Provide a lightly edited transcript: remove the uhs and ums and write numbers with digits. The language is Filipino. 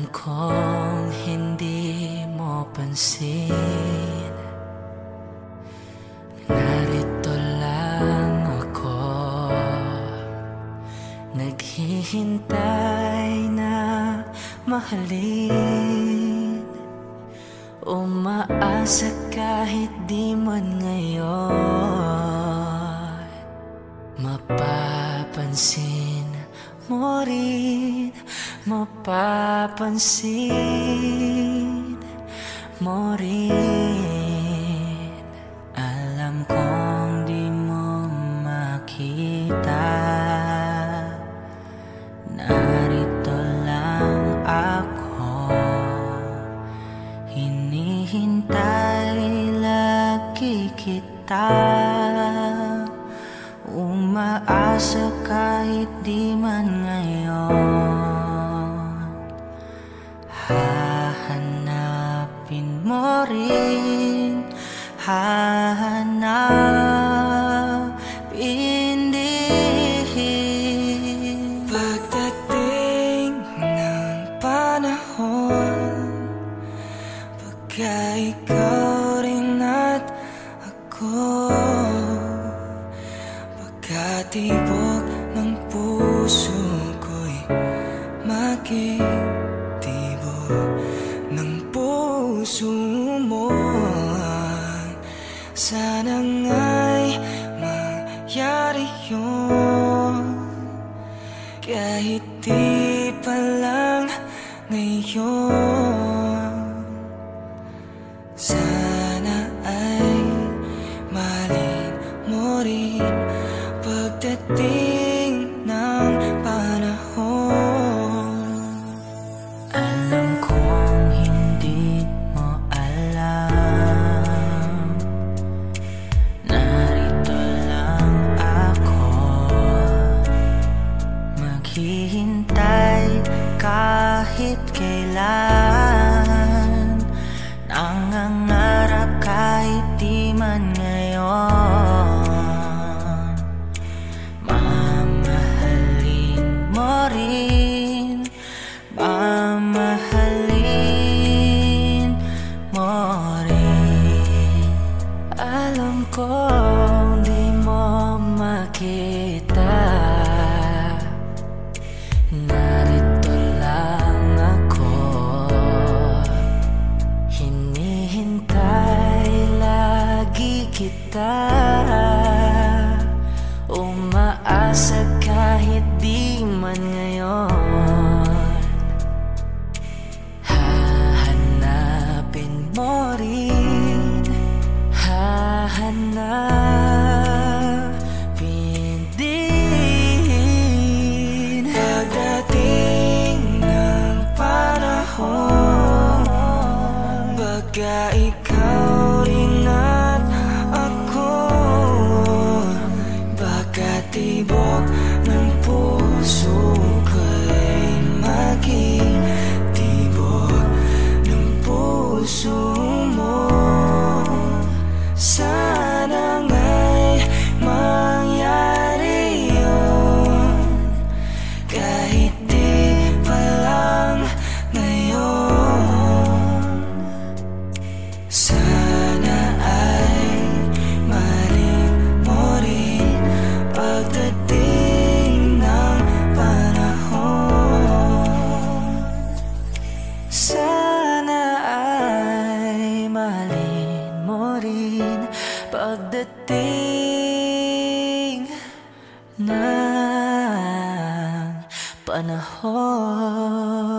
kong hindi mo pansin. Narito lang ako, naghihintay na mahalin. Umaasa kahit di man ngayon, mapapansin mo rin, mapapansin mo rin. Alam kong di mo makita, narito lang ako, hinihintay lagi kita. Umaasa kahit di man ngayon, hahanapin mo rin, hahanapin din. Pagdating ng panahon, pagka ikaw rin at ako, pagkatibok ng puso ko'y magtitibok ng puso mo. Sana nga'y mangyari yun, kahit di pa lang ngayon. Sana ay mahalin mo rin pagdating ng panahon. Alam kong hindi mo alam, narito lang ako, maghihintay kahit kailan, nangangarap kahit di man ngayon. Mamahalin mo rin, mamahalin mo rin. Alam kong di mo makita, narito lang ako, hinihintay lagi kita. Umaasa kahit di man ngayon, hahanapin mo rin, hahanapin din. Pagdating ng panahon, pagka ikaw rin at ako, pagkatibok ng puso ko'y maging tibok ng puso mo. Sana nga'y mangyari yun, kahit di pa lang ngayon. Sana ay mahalin mo rin pagdating ng panahon. Sana ay mahalin mo rin pagdating ng panahon.